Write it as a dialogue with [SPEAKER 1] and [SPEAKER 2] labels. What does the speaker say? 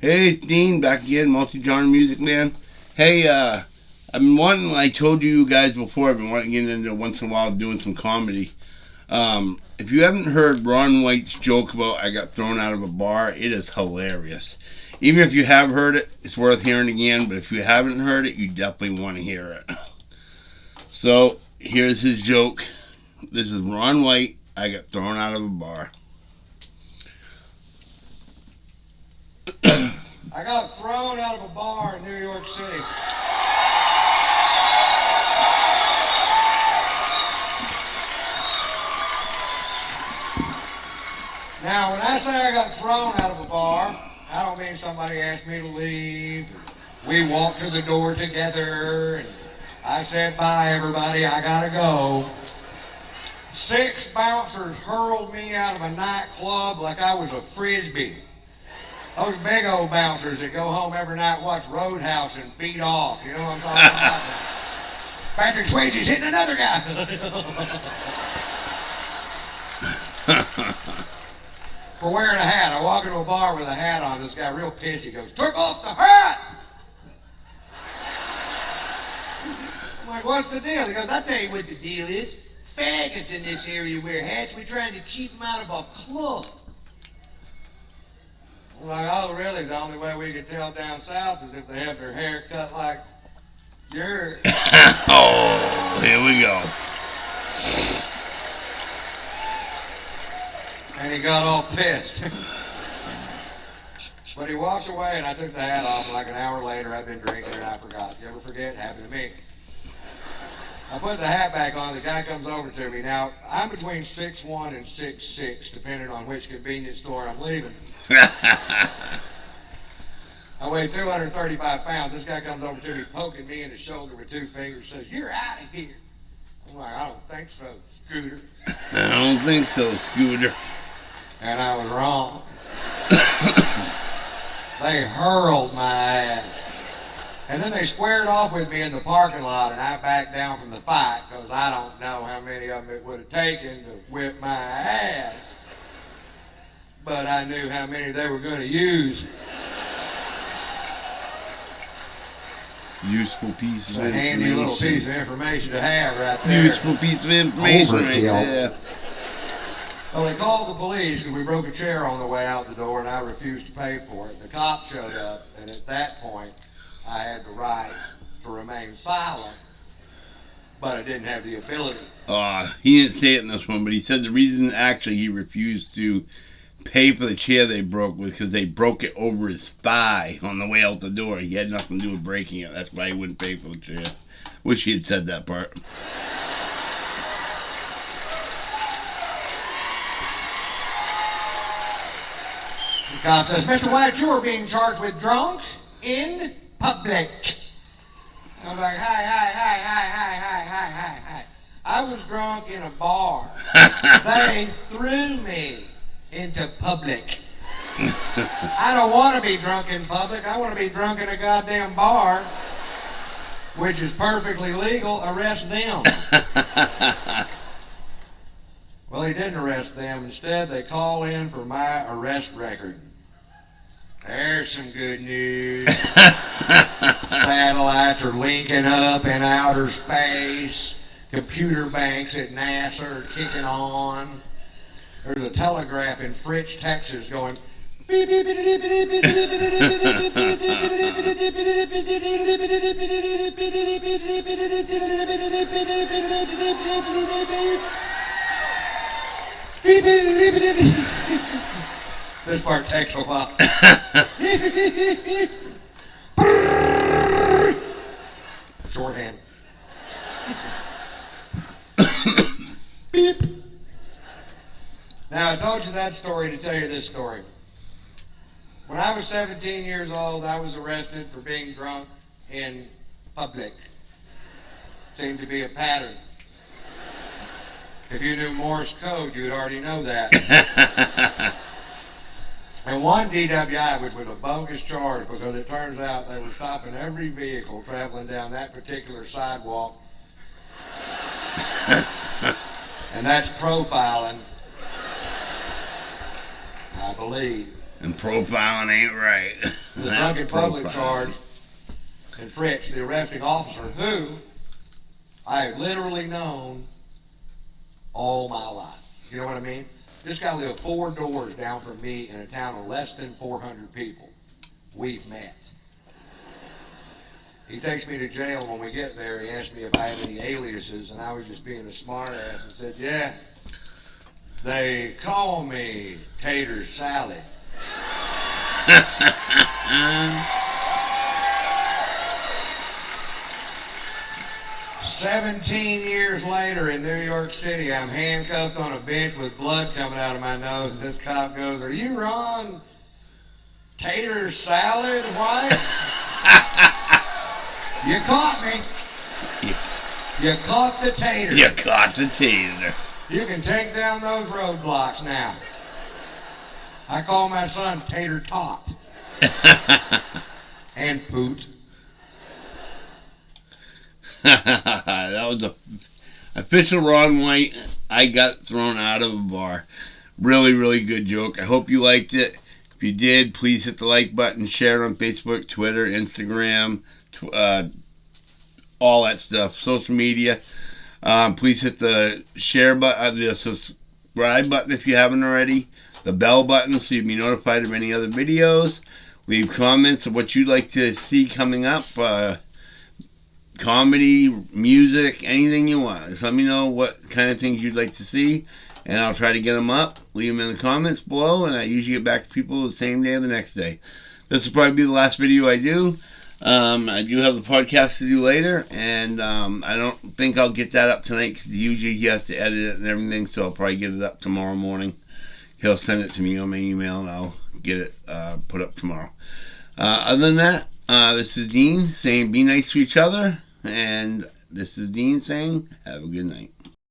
[SPEAKER 1] Hey, it's Dean back again, multi-genre music man. Hey, I've been wanting, I told you guys before, I've been wanting to get into once in a while doing some comedy. If you haven't heard Ron White's joke about I got thrown out of a bar, it is hilarious. Even if you have heard it, it's worth hearing again, but if you haven't heard it, you definitely want to hear it. So, here's his joke. This is Ron White, I got thrown out of a bar.
[SPEAKER 2] I got thrown out of a bar in New York City. Now, when I say I got thrown out of a bar, I don't mean somebody asked me to leave. We walked to the door together, and I said, bye, everybody, I gotta go. 6 bouncers hurled me out of a nightclub like I was a frisbee. Those big old bouncers that go home every night, watch Roadhouse and beat off. You know what I'm talking about? Patrick Swayze's hitting another guy. For wearing a hat. I walk into a bar with a hat on. This guy real pissy goes, took off the hat! I'm like, what's the deal? He goes, I'll tell you what the deal is. Faggots in this area wear hats. We're trying to keep them out of our club. I'm like, oh, really? The only way we can tell down south is if they have their hair cut like yours.
[SPEAKER 1] Oh, here we go.
[SPEAKER 2] And he got all pissed. But he walked away, and I took the hat off. Like an hour later, I'd been drinking, and I forgot. You ever forget? It happened to me. I put the hat back on. The guy comes over to me. Now, I'm between 6'1" and 6'6", depending on which convenience store I'm leaving. I weigh 235 pounds. This guy comes over to me, poking me in the shoulder with 2 fingers, says, you're out of here. I'm like, I don't think so, Scooter.
[SPEAKER 1] I don't think so, Scooter.
[SPEAKER 2] And I was wrong. They hurled my ass. And then they squared off with me in the parking lot, and I backed down from the fight because I don't know how many of them it would have taken to whip my ass. But I knew how many they were going to use.
[SPEAKER 1] Useful piece of
[SPEAKER 2] It's a
[SPEAKER 1] information.
[SPEAKER 2] handy little piece of information to have right there.
[SPEAKER 1] Useful piece of information right
[SPEAKER 2] Overkill.
[SPEAKER 1] there.
[SPEAKER 2] Well, they called the police because we broke a chair on the way out the door, and I refused to pay for it. The cops showed up, and at that point, I had the right to remain silent, but I didn't have the ability.
[SPEAKER 1] He didn't say it in this one, but he said the reason actually he refused to pay for the chair they broke was because they broke it over his thigh on the way out the door. He had nothing to do with breaking it. That's why he wouldn't pay for the chair. Wish he had said that part.
[SPEAKER 2] The cop says, Mr. White, you are being charged with drunk in public. I'm like, hi. I was drunk in a bar. They threw me into public. I don't want to be drunk in public. I want to be drunk in a goddamn bar, which is perfectly legal. Arrest them. Well, he didn't arrest them. Instead, they call in for my arrest record. There's some good news. Satellites are linking up in outer space. Computer banks at NASA are kicking on. There's a telegraph in Fritch, Texas going beep, beep, beep, beep, beep, beep, beep, beep, beep, beep. This part takes a while. Shorthand. Beep. Now, I told you that story to tell you this story. When I was 17 years old, I was arrested for being drunk in public. Seemed to be a pattern. If you knew Morse code, you would already know that. And one DWI was with a bogus charge because it turns out they were stopping every vehicle traveling down that particular sidewalk. And that's profiling, I believe.
[SPEAKER 1] And profiling ain't right.
[SPEAKER 2] The
[SPEAKER 1] That's
[SPEAKER 2] drunken public
[SPEAKER 1] profiling.
[SPEAKER 2] charge, and Fritz, the arresting officer, who I have literally known all my life. You know what I mean? This guy lived 4 doors down from me in a town of less than 400 people. We've met. He takes me to jail. When we get there, he asked me if I had any aliases, and I was just being a smart ass and said, yeah, they call me Tater Salad. 17 years later in New York City, I'm handcuffed on a bench with blood coming out of my nose, and this cop goes, are you Ron Tater Salad White? You caught me. You caught the tater.
[SPEAKER 1] You caught the tater.
[SPEAKER 2] You can take down those roadblocks now. I call my son Tater Tot. And Poot.
[SPEAKER 1] That was a official Ron White. I got thrown out of a bar. Really, really good joke. I hope you liked it. If you did, please hit the like button, share it on Facebook, Twitter, Instagram, all that stuff, social media. Please hit the share button, the subscribe button if you haven't already, the bell button so you'll be notified of any other videos. Leave comments of what you'd like to see coming up. Comedy, music, anything you want. Just let me know what kind of things you'd like to see, and I'll try to get them up. Leave them in the comments below, and I usually get back to people the same day or the next day. This will probably be the last video I do. I do have the podcast to do later, and I don't think I'll get that up tonight because usually he has to edit it and everything, so I'll probably get it up tomorrow morning. He'll send it to me on my email, and I'll get it put up tomorrow. Other than that, this is Dean saying be nice to each other. And this is Dean saying, have a good night.